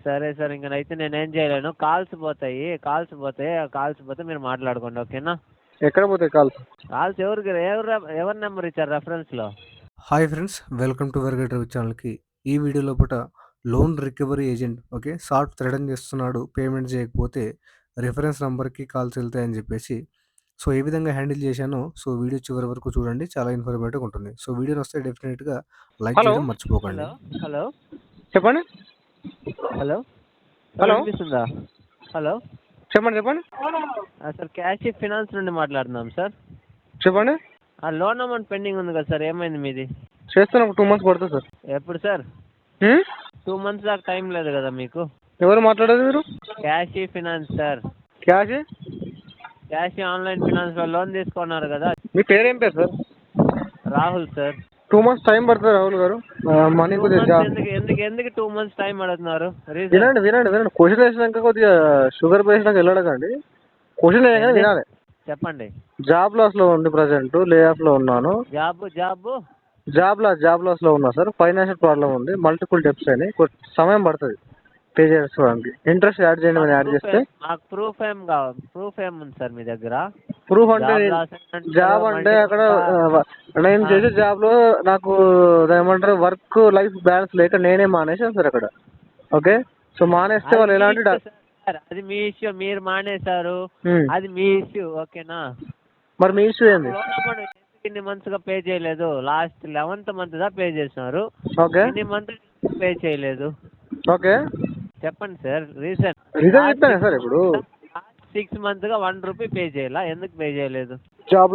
సరే సార్, ఇంకనైతే నేనేం చేయలేను. కాల్స్ పోతే మీరు మాట్లాడుకోండి, ఓకేనా? ఎక్కడ పోతాయి కాల్స్? కాల్స్ ఎవరి నెంబర్ ఇచ్చారు రెఫరెన్స్లో? హాయ్ ఫ్రెండ్స్, వెల్కమ్ టు వెర్గేట్ రవి ఛానల్కి. ఈ వీడియోలో పూట loan recovery agent okay soft threaten చేస్తున్నాడు, పేమెంట్ చేయకపోతే రిఫరెన్స్ నెంబర్కి కాల్స్ వెళ్తాయని చెప్పేసి సో ఏ విధంగా హ్యాండిల్ చేశానో సో వీడియో చివరి వరకు చూడండి, చాలా ఇన్ఫర్మేటివ్గా ఉంటుంది. సో వీడియోని వస్తే డెఫినెట్గా లైక్ హలో చేయడం మర్చిపోకండి. హలో చెప్పండి. హలో హలో వినిపిస్తుందా? హలో చెప్పండి. చెప్పండి. సార్, క్యాష్ ఫినాన్స్ నుండి మాట్లాడుతున్నాం సార్. చెప్పండి. ఆ లోన్ అమౌంట్ పెండింగ్ ఉంది కదా సార్, ఏమైంది మీది? చేస్తాను, ఒక 2 months పడుతుంది సార్. ఎప్పుడు సార్? 2 months దాకా టైం లేదు కదా మీకు? ఎవరు మాట్లాడేది మీరు? Cash finance sir. Cash online finance లో లోన్ తీసుకున్నారు కదా. మీ పేరేం పేరు sir? Rahul sir. 2 months time పడుతుంది రాహుల్ గారు. మనీ కొద్దిగా ఎందుకు 2 months టైం అడుగుతున్నారు? వినండి. క్వశ్చన్ వేసినాక కొద్దిగా షుగర్ పేసినాక వెళ్ళడకండి. క్వశ్చన్ వేయగానే వినాలి. చెప్పండి. జాబ్ లాస్ లో ఉంది, ప్రజెంట్ లే ఆఫ్ లో ఉన్నాను. జాబ్ లాస్ లో ఉన్నా సార్. ఫైనాన్షియల్ ప్రాబ్లం ఉంది, మల్టిపుల్ డెప్స్ అని. సమయం పడుతుంది పే చేసుకోవడానికి. ఇంట్రెస్ట్ యాడ్ చేయండి, మనం యాడ్ చేస్తే. మాకు ప్రూఫ్ ఏముంది సార్ మీ దగ్గర? ప్రూఫ్ అంటే జాబ్ అంటే అక్కడ నేను చేసే జాబ్ లో నాకు ఏమంటారు, వర్క్ లైఫ్ బ్యాలెన్స్ లేక నేనే మానేసాను సార్ అక్కడ. ఓకే, సో మానేస్తే వాళ్ళు ఎలాంటి అది మీ ఇష్యూ, మీరు మానేశారు, అది మీ ఇష్యూ, ఓకేనా? మరి మీ ఇష్యూ ఏంది? ఇన్ని మంత్స్ గా పే చేయలేదు, లాస్ట్ 11th month దా పే చేసినారు. ఓకే, ఇన్ని మంత్ పే చేయలేదు. ఓకే, చెప్పండి సార్ రీజన్. చెప్పాను సార్. ఇప్పుడు 6 months గా 1 రూపీ పే చేయాల, ఎందుకు పే చేయలేదు? జాబ్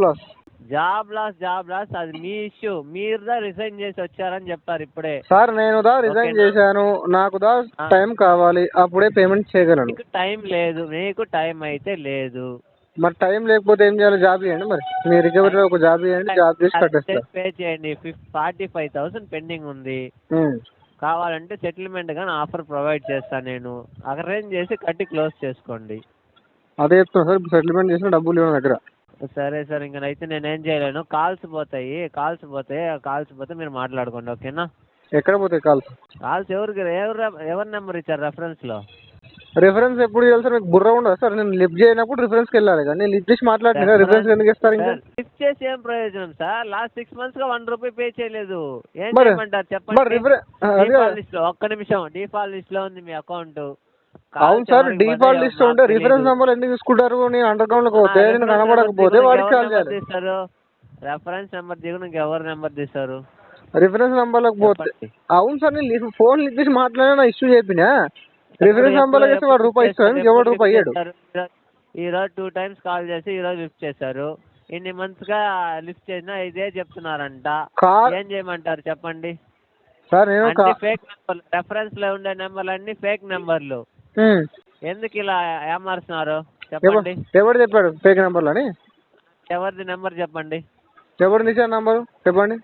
లాస్ అది మీ ఇష్యూ. మీరు రిజైన్ చేసి వచ్చారని చెప్పారు ఇప్పుడే సార్. నేను రిజైన్ చేశాను, నాకు టైం కావాలి, అప్పుడే పేమెంట్ చేయగలను. మీకు టైం అయితే లేదు. మరి టైం లేకపోతే ఏం చేయాలి? జాబ్ ఇవ్వండి, మరి మీ రికవరీలో ఒక జాబ్ ఇవ్వండి, జాబ్ చేసి కట్టేస్తా. పే చేయండి. 45,000 పెండింగ్ ఉంది. కావాలంటే సెటిల్మెంట్ గానీ ఆఫర్ ప్రొవైడ్ చేస్తాను నేను. అరేంజ్ చేసి కట్టి క్లోజ్ చేసుకోండి. అదే చెప్తాను సార్. సెటిల్మెంట్ చేసిన డబ్బులు ఇవ్వడం దగ్గర. సరే సార్, ఇంకనైతే నేనేం చేయలేను. కాల్స్ పోతే మీరు మాట్లాడుకోండి, ఓకేనా? ఎక్కడ పోతాయి కాల్స్? ఎవరి నెంబర్ ఇచ్చారు రెఫరెన్స్ లో? రిఫరెన్స్ ఎప్పుడు చేయాలి సార్? మీకు బుర్ర ఉండదు సార్. నేను లిఫ్ట్ చేయనప్పుడు రిఫరెన్స్కి వెళ్ళాలి, కానీ నేను లిఫ్ట్ చేసి మాట్లాడినా రిఫరెన్స్ ఎందుకు ఇస్తారు? ఇంకా లిఫ్ట్ చేసి ఏం ప్రయోజనం సార్? లాస్ట్ 6 months గా 1 రూపీ పే చేయలేదు. ఏం చేయమంటారు చెప్పండి? ఒక్క నిమిషం. డిఫాల్ట్ లిస్ట్ లో ఉంది మీ అకౌంట్. అవును సార్, డిఫాల్ట్ లిస్ట్ ఉంటే రిఫరెన్స్ నెంబర్ ఎందుకు తీసుకుంటారు? నేను అండర్ గ్రౌండ్ లో పోతే నేను కనబడకపోతే వాడికి కాల్ చేయాలి. రెఫరెన్స్ నెంబర్ దిగు, ఎవరు నెంబర్ తీస్తారు? రిఫరెన్స్ నెంబర్ లోకి పోతే. అవును సార్, నేను ఫోన్ లిఫ్ట్ చేసి మాట్లాడినా ఇష్యూ చెప్పినా. రిఫరెన్స్ నెంబర్ లో చేస్తే వాడు రూపాయి ఇస్తాడు, ఎవరు రూపాయి ఇయ్యాడు. ఈరోజు 2 times కాల్ చేసి ఈరోజు లిఫ్ట్ చేశారు. ఇన్ని మంత్స్ గా లిఫ్ట్ చేసినా ఇదే చెప్తున్నారంట. ఏం చేయమంటారు చెప్పండి సార్? నేను ఫేక్ నెంబర్, రెఫరెన్స్ లో ఉండే నెంబర్లు అన్ని ఫేక్ నెంబర్లు. ఎందుకు ఇలా ఏమారుస్తున్నారు చెప్పండి? ఎవరు చెప్పాడు ఫేక్ నెంబర్లు అని? ఎవరిది నెంబర్ చెప్పండి. ఎవరు ఇచ్చారు నెంబరు చెప్పండి?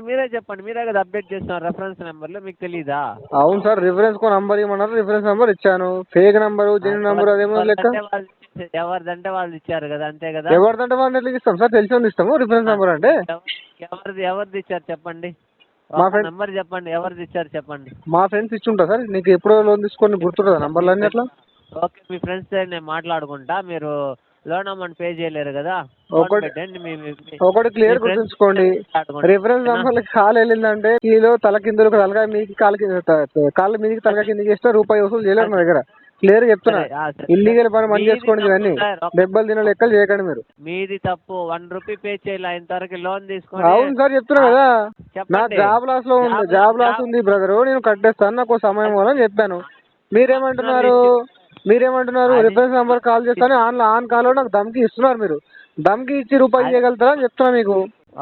మీరే చెప్పండి. మీరే కదా అప్డేట్ చేస్తున్నారు రెఫరెన్స్ నెంబర్లు, మీకు తెలీదా? అవును సార్, రిఫరెన్స్ కో నంబర్ ఇవ్వమన్నారు, రిఫరెన్స్ నెంబర్ ఇచ్చాను. ఫేక్ నెంబర్, జెన్యూన్ నెంబర్ అదేమో లెక్క. ఎవరిదంటే వాళ్ళు ఇచ్చారు కదా, అంతే కదా? ఎవరిదంటే వాళ్ళని ఎట్లా ఇస్తాం సార్? తెలిసి ఇస్తాము రిఫరెన్స్ నెంబర్ అంటే. ఎవరిది ఇచ్చారు చెప్పండి? మా ఫ్రెండ్ నెంబర్ చెప్పండి, ఎవరిది ఇచ్చారు చెప్పండి. మా ఫ్రెండ్స్ ఇచ్చుంటా సార్. నీకు ఎప్పుడో లోన్ తీసుకొని గుర్తుంటుందా నంబర్లు అన్ని అట్లా? ఓకే, మీ ఫ్రెండ్స్ నేను మాట్లాడుకుంటా. మీరు లోన్ అమౌంట్ పే చేయలేరు కదా. ఒకటి క్లియర్ గుర్తుంచుకోండి, రిఫరెన్స్ నెంబర్ కాల్ వెళ్ళిందంటే కీలో తల కింద తలగా మీకి కాళ్ళ మీదకి తలగా కిందకి ఇస్తే రూపాయి వసూలు చేయలేరు నా దగ్గర. క్లియర్ చెప్తున్నా. ఇల్లీగల్ పని మంచి చేసుకోండి, ఇవన్నీ దెబ్బలు తిన లెక్కలు చేయకండి మీరు. మీది తప్పు. 1 రూపీ పే చేయాలి ఇంతవరకు లోన్ తీసుకొని. అవును సార్, చెప్తున్నా కదా. నా జాబ్ లాస్ ఉంది బ్రదర్, నేను కట్టేస్తాను, నాకు సమయం అని చెప్పాను. మీరేమంటున్నారు? రిఫరెన్స్ నెంబర్ కాల్ చేస్తాను ఆన్ కాల్ నాకు ధమ్కి ఇస్తున్నారు. మీరు ధమ్కి ఇచ్చి రూపాయి చేయగలుగుతారా అని చెప్తున్నా మీకు.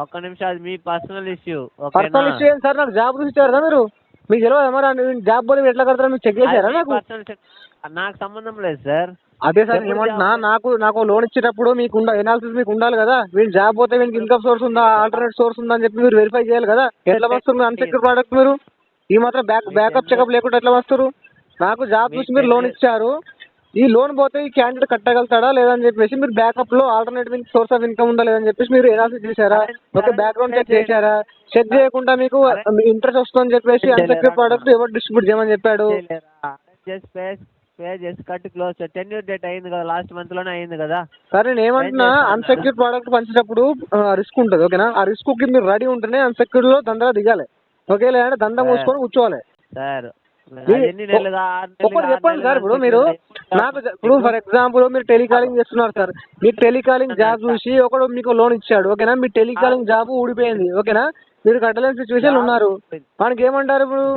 ఒక్క నిమిషం, అది మీ పర్సనల్ ఇష్యూ. పర్సనల్ ఇష్యూ ఏంటి సార్? నాకు జాబ్ గురించి ఇచ్చారు కదా మీరు. మీకు తెలియదు మరి జాబ్ పోయి ఎట్లా కడతారా? మీకు చెక్ చేశారా? నాకు సంబంధం లేదు సార్. అదే సార్ ఏమంటున్నా, నాకు లోన్ ఇచ్చేటప్పుడు మీకు ఎనాలిసిస్ మీకు ఉండాలి కదా. వీళ్ళు జాబ్ పోతే వీళ్ళకి ఇన్కమ్ సోర్స్ ఉందా, ఆల్టర్నేట్ సోర్స్ ఉందా అని చెప్పి మీరు వెరిఫై చేయాలి కదా. ఎట్లా వస్తారు అన్సెక్యూర్ ప్రోడక్ట్? మీరు ఈ మాత్రం బ్యాకప్ చెకప్ లేకుండా ఎట్లా వస్తారు? నాకు జాబ్ చూసి మీరు లోన్ ఇచ్చారు, ఈ లోన్ పోతే ఈ క్యాండిడేట్ కట్టగలుగుతాడా లేదని చెప్పేసి మీరు బ్యాకప్ లో ఆల్టర్నేటివ్ సోర్స్ ఆఫ్ ఇన్కమ్ ఉందా లేదని చెప్పేసి మీరు ఎనాలిసిస్ చేశారా? ఓకే, బ్యాక్గ్రౌండ్ చెక్ చేశారా? చెక్ చేయకుండా మీకు ఇంట్రెస్ట్ వస్తుందని చెప్పేసి అన్సెక్యూర్ ప్రోడక్ట్ ఎవరు డిస్ట్రిబ్యూట్ చేయమని చెప్పాడు? పే చేసి కట్టి క్లోజ్ టెన్యూర్ డేట్ అయింది కదా, లాస్ట్ మంత్ లోనే అయింది కదా. సరే నేను ఏమంటున్నా, అన్సెక్యూర్డ్ ప్రోడక్ట్ పంచేటప్పుడు రిస్క్ ఉంటుంది ఓకేనా. ఆ రిస్క్ కి మీరు రెడీ ఉంటేనే అన్సెక్యూర్డ్ లో దందా దిగాలి ఓకే, లేదంటే దందా మూసుకొని కూర్చోవాలి. సార్ ఒకటి చెప్పండి సార్, ఇప్పుడు మీరు నాకు ఇప్పుడు ఫర్ ఎగ్జాంపుల్ మీరు టెలికాలింగ్ చేస్తున్నారు సార్, మీకు టెలికాలింగ్ జాబ్ చూసి ఒకడు మీకు లోన్ ఇచ్చాడు ఓకేనా, మీ టెలికాలింగ్ జాబ్ ఊడిపోయింది ఓకేనా, మీరు కట్టలేని సిచ్యువేషన్ ఉన్నారు, మనకి ఏమంటారు ఇప్పుడు?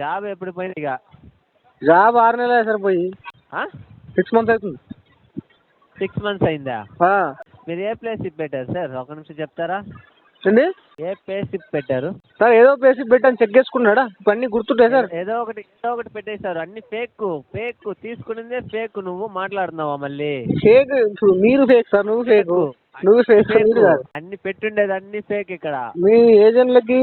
జాబ్ ఎప్పుడు పోయింది? ఇక జాబ్ 6 నెలలు సార్ పోయి 6 months అవుతుంది. 6 months అయిందా? మీరు ఏ ప్లేస్ పెట్టారు సార్, ఒక నిమిషం చెప్తారా? ఏంటి ఏ ప్లేస్ పెట్టారు సార్? ఏదో ప్లేస్ పెట్టాను, చెక్ చేసుకున్నాడా? ఇవన్నీ గుర్తుంటాయి సార్. ఏదో ఒకటి పెట్టేశారు, అన్ని ఫేక్ తీసుకునిందే ఫేక్. నువ్వు మాట్లాడుతున్నావా మళ్ళీ? ఫేక్ మీరు ఫేక్ సార్, నువ్వు ఫేక్, నువ్వు ఫేక్ మీరు కాదు. అన్ని పెట్టుండేది అన్ని ఫేక్. ఇక్కడ మీ ఏజెంట్లకి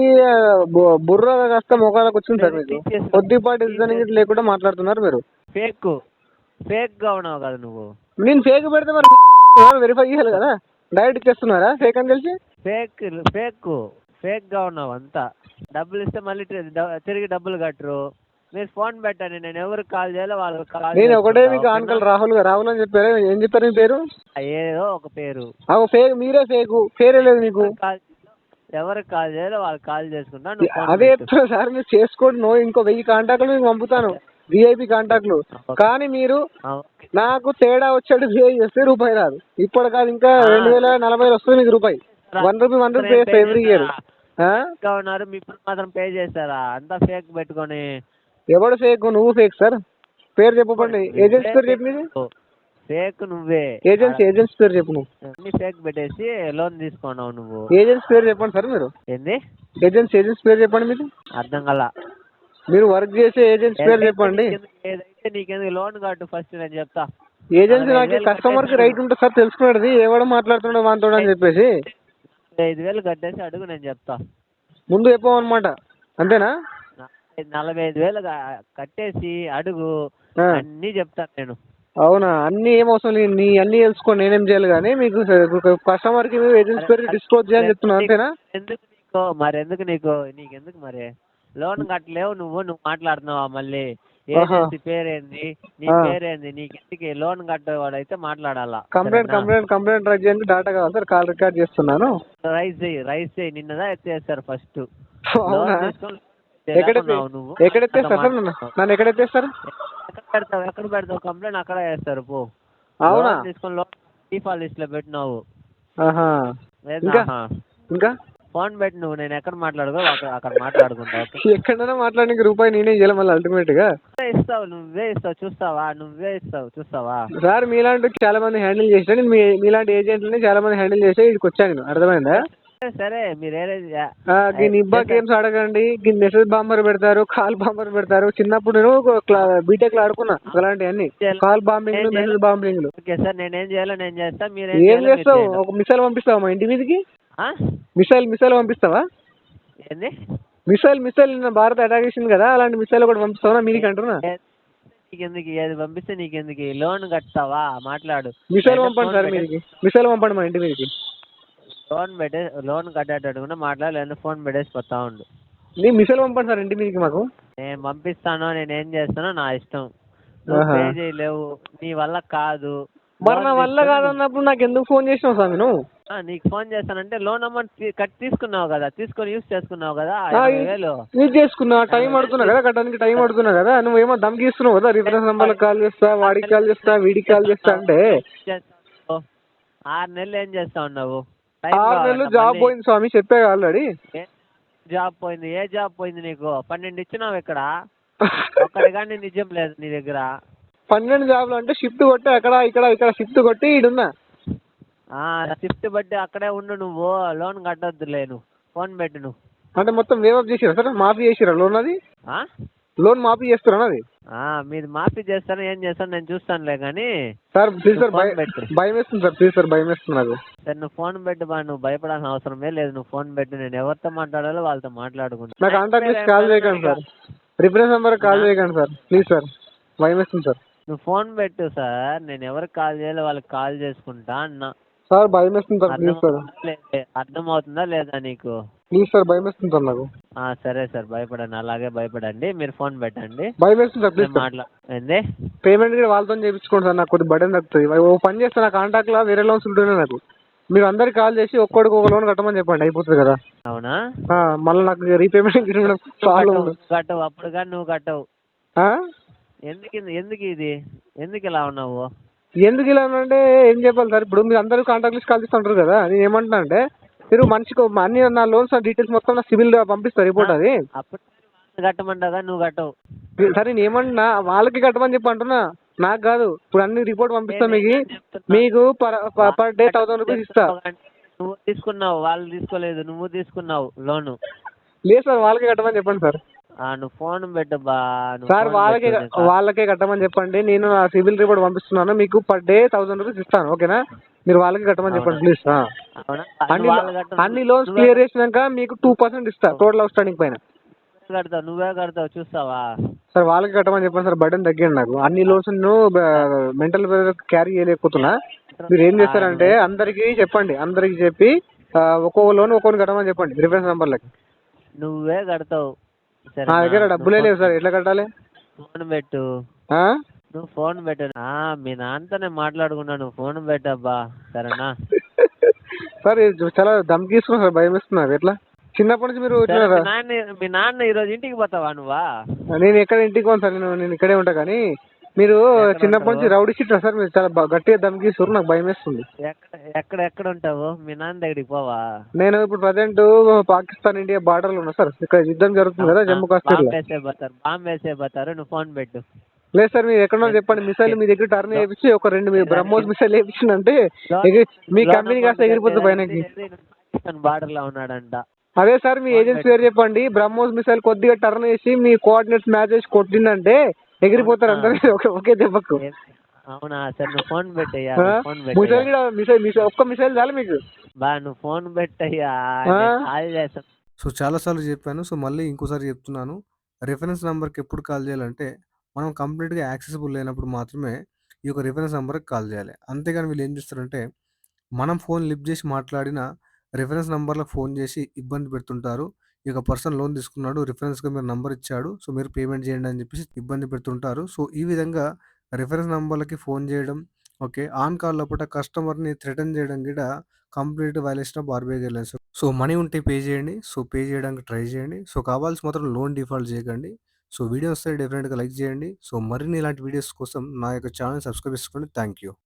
బుర్ర కాస్త మొఖాలకు వచ్చింది సార్, మీకు కొద్దిపాటి రీజనింగ్ లేకుండా మాట్లాడుతున్నారు మీరు. ఫేక్ గా ఉన్నావు కదా నువ్వు. నేను ఫేక్ పెడితే మరి వెరిఫై చేయాలి కదా, డైరెక్ట్ ఇచ్చేస్తున్నారా ఫేక్ అని తెలిసి? ఫేక్ గా ఉన్నావు అంతా. డబ్బులు ఇస్తే మళ్ళీ తిరిగి డబ్బులు కట్టరు. మీరు ఫోన్ పెట్టండి, నేను ఎవరికి కాల్ చేయాలో వాళ్ళకి కాల్. నేను ఒకటే మీకు అంకల్ రాహుల్ అని చెప్పారు. ఏం చెప్పారు మీ పేరు? ఏదో ఒక పేరు. ఫేక్ మీరే, ఫేక్ పేరే లేదు మీకు. ఎవరికి కాల్ చేయాలో వాళ్ళకి కాల్ చేసుకుంటా. అదే చెప్తాను సార్, మీరు చేసుకోండి. ఇంకో 1000 కాంటాక్ట్లు మీకు పంపుతాను, విఐపి కాంటాక్ట్లు. కానీ మీరు నాకు తేడా వచ్చాడు విఐ చేస్తే రూపాయి రాదు. ఇప్పుడు కాదు, ఇంకా 2040 వస్తుంది మీకు రూపాయి. ₹1 పే ఎవ్రీ ఇయర్. ఉన్నారు మీ మాత్రం పే చేస్తారా? అంతా ఫేక్ పెట్టుకొని. ఎవడు ఫేక్? నువ్వు ఫేక్ సార్. పేరు చెప్పండి, ఏజెన్సీ పేరు చెప్పి. ఫేక్ నువ్వే. ఏజెన్సీ పేరు చెప్పు. నువ్వు అన్ని ఫేక్ పెట్టేసి లోన్ తీసుకున్నావు నువ్వు. ఏజెన్సీ పేరు చెప్పండి సార్ మీరు. ఏంది ఏజెన్సీ పేరు చెప్పండి మీరు. అర్థం కల. మీరు వర్క్ చేసే ఏజెన్సీ పేరు చెప్పండి. ఏదైతే నీకెందుకు లోన్ కట్టు ఫస్ట్, నేను చెప్తా. ఏజెన్సీ నాకు కస్టమర్ కి రైట్ ఉంటుంది సార్ తెలుసుకున్నది, ఎవడో మాట్లాడుతుండో వాంతో అని చెప్పేసి 5,000 కట్టేసి అడుగు, నేను చెప్తా. ముందు చెప్పమన్నమాట, అంతేనా? 45,000 కట్టేసి అడుగు, అన్ని చెప్తాను నేను. అవునా? అన్ని ఏం అవసరం లేదు, నీ అన్ని తెలుసుకోండి, నేనేం చేయాలి. కానీ మీకు కస్టమర్ కి ఏజెన్సీ పేరు డిస్క్లోజ్ చేయాలని చెప్తున్నా, అంతేనా? ఎందుకు నీకెందుకు మరి లోన్ కట్టలేవు నువ్వు మాట్లాడుతున్నావా మళ్ళీ? ఏజెన్సీ పేరేంది, నీ పేరేంది, నీకెందుకు? లోన్ కట్టేవాడు అయితే మాట్లాడాలా. కంప్లైంట్ రైజ్ చేయండి, డాటా కావాలి సార్, కాల్ రికార్డ్ చేస్తున్నాను. రైజ్ చేయి నిన్నదా ఎత్తేస్తారు ఫస్ట్. ఎక్కడెత్తేస్తారు సార్ నన్ను? ఎక్కడెత్తేస్తారు? ఎక్కడ పెడతావు కంప్లైంట్? అక్కడ వేస్తారు పో. అవునా? తీసుకొని లోన్ డిఫాల్ట్ లిస్ట్ లో పెట్టినావు. ఇంకా ఫోన్ పెట్టి నువ్వు, నేను ఎక్కడ మాట్లాడుకో అక్కడ మాట్లాడుకుంటా. ఎక్కడైనా మాట్లాడడానికి రూపాయి నేనే ఇవ్వాలి మళ్ళీ అల్టిమేట్ గా. నువ్వే ఇస్తావు చూస్తావా సార్? మీలాంటి చాలా మంది హ్యాండిల్ చేసినా, నేను మీలాంటి ఏజెంట్లని చాలా మంది హ్యాండిల్ చేసా, ఇక్కడికి వచ్చాను నేను. అర్థమైందా? సరే మీరు నిబ్బా గేమ్స్ ఆడకండి, మెసేజ్ బాంబర్ పెడతారు, కాల్ బాంబర్ పెడతారు. చిన్నప్పుడు నేను బీటెక్ లో ఆడుకున్నా అలాంటివన్నీ, కాల్ బాంబింగ్, మెసేజ్ బాంబింగ్. నేనేం చేయాలో నేను చేస్తా. మీరు ఏం చేస్తావు? ఒక మిసైల్ పంపిస్తావా మా ఇంటి మీదకి? మిసైల్ పంపిస్తావా? ఏంది మిసైల్ భారత్ అటాక్ చేసింది కదా, అలాంటి మిసైల్ కూడా పంపిస్తావా మీదికి అంటున్నా? నీకెందుకు? ఏది పంపిస్తే నీకెందుకు? లోన్ కట్టావా? మాట్లాడు. మిసైల్ పంపండి సార్ మీదికి, మిసైల్ పంపండి మా ఇంటి మీదకి. లోన్ కట్టేటట్టుగా మాట్లాడు, లేదా ఫోన్ పెట్టేసి పోతా ఉండు. నీ మిసైల్ పంపండి సార్ ఇంటి మీదకి మాకు. నేను పంపిస్తానో నేనేం చేస్తానో నా ఇష్టం. నువ్వు పే చేయలేవు, నీ వల్ల కాదు. మరి నా వల్ల కాదన్నప్పుడు నాకు ఎందుకు ఫోన్ చేసినావు సార్? నువ్వు నీకు ఫోన్ చేస్తానంటే లోన్ అమౌంట్ తీసుకున్నావు కదా, తీసుకొని యూజ్ చేసుకున్నావు కదా. యూజ్ చేసుకున్నా, టైం అడుగుతున్నా కదా, కట్టడానికి టైం అడుగుతున్నా కదా. నువ్వేమో దమ్కి ఇస్తున్నావు కదా, రిఫరెన్స్ నెంబర్కి కాల్ చేస్తా, వాడికి కాల్ చేస్తా, వీడికి కాల్ చేస్తా అంటే. 6 నెలలు ఏం చేస్తా ఉన్నావు? 6 నెలలు జాబ్ పోయింది స్వామి, చెప్పా ఆల్రెడీ. జాబ్ పోయింది? ఏ జాబ్ పోయింది నీకు? 12 ఇచ్చినావు ఇక్కడ, ఒక్కడి కానీ నిజం లేదు నీ దగ్గర. 12 జాబ్లు అంటే షిఫ్ట్ కొట్టి ఇక్కడ షిఫ్ట్ కొట్టి ఈడున్నా. షిఫ్ట్ బట్టి అక్కడే ఉండు నువ్వు. లోన్ కట్టొద్దులే, నువ్వు ఫోన్ పెట్టు. నువ్వు అంటే మొత్తం వేవ్ చేసిరా సార్? మాఫీ చేసిరా లోన్? అది లోన్ మాఫీ చేస్తున్నా? అది మీరు మాఫీ చేస్తాను, ఏం చేస్తాను నేను చూస్తానులే. కానీ సార్ ప్లీజ్ సార్, భయం వేస్తుంది సార్, ప్లీజ్ సార్, భయం వేస్తుంది నాకు. సార్ నువ్వు ఫోన్ పెట్టు బా, నువ్వు భయపడాల్సిన అవసరమే లేదు. నువ్వు ఫోన్ పెట్టు, నేను ఎవరితో మాట్లాడాలో వాళ్ళతో మాట్లాడుకుంటా. నా కాంటాక్ట్ లిస్ట్ కాల్ చేయకండి సార్, రిఫరెన్స్ నెంబర్ కాల్ చేయకండి సార్, ప్లీజ్ సార్, భయం వేస్తుంది సార్. నువ్వు ఫోన్ పెట్టు సార్, నేను ఎవరికి కాల్ చేయాలో వాళ్ళకి కాల్ చేసుకుంటా అన్నా సార్. భయం వేస్తుంది సార్, ప్లీజ్ సార్. అర్థమవుతుందా లేదా నీకు? ప్లీజ్ సార్ భయం వేస్తుంది సార్ నాకు. సరే సార్ భయపడండి, అలాగే భయపడండి. మీరు ఫోన్ పెట్టండి, భయం వేస్తుంది సార్ ప్లీజ్ నేను సార్. ఏంది పేమెంట్ కూడా వాళ్ళతో చేయించుకోండి సార్, నాకు కొద్దిగా బర్డెన్ తగ్గుతుంది. ఓ పని చేస్తే నా కాంటాక్ట్లో వేరే లోన్స్ ఉంటున్నాయి నాకు. మీరు అందరికి కాల్ చేసి ఒక్కడికి ఒక లోన్ కట్టమని చెప్పండి, అయిపోతుంది కదా. అవునా? మళ్ళీ నాకు రీపేమెంట్ ప్రాబ్లం ఉండదు. కట్టవు అప్పుడు కానీ నువ్వు కట్టవు. ఎందుకు ఇది ఎందుకు ఇలా ఉన్నావు? ఎందుకు ఇలా అంటే ఏం చెప్పాలి సార్, ఇప్పుడు మీరు అందరూ కాంటాక్ట్ లిస్ట్ కాల్ చేస్తుంటారు కదా. నేను ఏమంటున్నా అంటే మీరు మనిషికి అన్ని నా లోన్స్ డీటెయిల్స్ మొత్తం నా సివిల్ పంపిస్తారు రిపోర్ట్ అది. అప్పుడు కట్టమంటాగా నువ్వు కట్టవు. సరే నేను ఏమంటున్నా వాళ్ళకి కట్టమని చెప్పి అంటున్నా, నాకు కాదు. ఇప్పుడు అన్ని రిపోర్ట్ పంపిస్తా మీకు పర్ డే 1000 రూపీస్ ఇస్తా. నువ్వు తీసుకున్నావు, వాళ్ళు తీసుకోలేదు, నువ్వు తీసుకున్నావు లోను. లేదు సార్ వాళ్ళకే కట్టమని చెప్పండి సార్. నువ్వు ఫోన్ పెట్టు బా. సార్ వాళ్ళకే కట్టమని చెప్పండి. నేను నా సివిల్ రిపోర్ట్ పంపిస్తున్నాను, మీకు పర్ డే 1000 రూపీస్ ఇస్తాను. ఓకేనా? మీరు వాళ్ళకి కట్టమని చెప్పండి ప్లీజ్. అన్ని లోన్స్ క్లియర్ చేసినాక మీకు 2% ఇస్తా టోటల్ అవుట్ స్టాండింగ్ పైన. నువ్వే కడతావు చూస్తావా? సార్ వాళ్ళకి కట్టమని చెప్పండి సార్, బర్డెన్ తగ్గింది నాకు. అన్ని లోన్స్ మెంటల్ క్యారీ చేయలేకపోతున్నా. మీరు ఏం చేస్తారంటే అందరికి చెప్పండి, అందరికి చెప్పి ఒక్కొక్క లోన్ ఒక్కొక్కటి కట్టమని చెప్పండి రిఫరెన్స్ నెంబర్లకి. నువ్వే కడతావు. నా దగ్గర డబ్బులే లేవు సార్, ఎట్లా కట్టాలి? ఫోన్ పెట్టు. నువ్వు ఫోన్ పెట్టు. మీ నాన్నతోనే మాట్లాడుకున్నా, నువ్వు ఫోన్ పెట్టబ్బా సరేనా? సార్ చాలా దమ్కిస్తున్నావు సార్, భయం ఇస్తున్నారు. ఎట్లా చిన్నప్పటి నుంచి మీరు మీ నాన్న ఈరోజు ఇంటికి పోతావా నువ్వా? నేను ఎక్కడ ఇంటికి పోను సార్, నేను ఇక్కడే ఉంటా. కానీ మీరు చిన్నప్పటి నుంచి రౌడీ షీటర్ సార్, మీరు చాలా గట్టిగా దమ్కిస్తారు, నాకు భయం వేస్తుంది. ఎక్కడ ఉంటావు? మీ నాన్న దగ్గరికి పోవా? నేను ఇప్పుడు ప్రజెంట్ పాకిస్తాన్ ఇండియా బార్డర్ లో ఉన్నా సార్. ఇక్కడ యుద్ధం జరుగుతుంది కదా జమ్మూ కాశ్మీర్ లో. బాంబు వేసేపోతారు, నువ్వు ఫోన్ పెట్టు. లేదు సార్ మీరు ఎక్కడో చెప్పండి, మిసైల్ మీ దగ్గర టర్న్ వేయించి ఒక 2 బ్రహ్మోస్ మిసైల్ వేయించిందంటే మీ కంపెనీ కాస్త ఎగిరిపోతుంది పైనకి. బార్డర్ లో ఉన్నాడంట. అదే సార్ మీ ఏజెన్సీ పేరు చెప్పండి, బ్రహ్మోస్ మిసైల్ కొద్దిగా టర్న్ వేసి మీ కోఆర్డినేట్స్ మ్యాచ్ చేసి కొట్టిందంటే ఎగిరిపోతారు అందరూ ఒకే దెబ్బకు. అవునా? సరే నువ్వు ఫోన్ పెట్టయ్యా. మిసైల్ ఒక్క మిసైల్ చాలు మీకు. నువ్వు ఫోన్ పెట్టయ్యా. సో చాలాసార్లు చెప్పాను, సో మళ్ళీ ఇంకోసారి చెప్తున్నాను. రిఫరెన్స్ నెంబర్కి ఎప్పుడు కాల్ చేయాలంటే మనం కంప్లీట్గా యాక్సెసిబుల్ లేనప్పుడు మాత్రమే ఈ యొక్క రిఫరెన్స్ నెంబర్కి కాల్ చేయాలి. అంతేగాని వీళ్ళు ఏం చేస్తారంటే మనం ఫోన్ లిఫ్ట్ చేసి మాట్లాడిన రిఫరెన్స్ నెంబర్లకు ఫోన్ చేసి ఇబ్బంది పెడుతుంటారు. ఈ యొక్క పర్సన్ లోన్ తీసుకున్నాడు, రిఫరెన్స్గా మీరు నెంబర్ ఇచ్చాడు, సో మీరు పేమెంట్ చేయండి అని చెప్పేసి ఇబ్బంది పెడుతుంటారు. సో ఈ విధంగా రిఫరెన్స్ నెంబర్లకి ఫోన్ చేయడం, ఓకే, ఆన్ కాల్ లోపల కస్టమర్ని థ్రెటన్ చేయడం కూడా complete violation of RBI guidelines. So money ఉంటే పే చేయండి, సో పే చేయడానికి ట్రై చేయండి. సో కావాల్సి మాత్రం లోన్ డిఫాల్ట్ చేయకండి. సో వీడియో వస్తే డెఫినెట్గా లైక్ చేయండి. సో మరిన్ని ఇలాంటి వీడియోస్ కోసం నా యొక్క ఛానల్ సబ్స్క్రైబ్ చేసుకోండి. Thank you.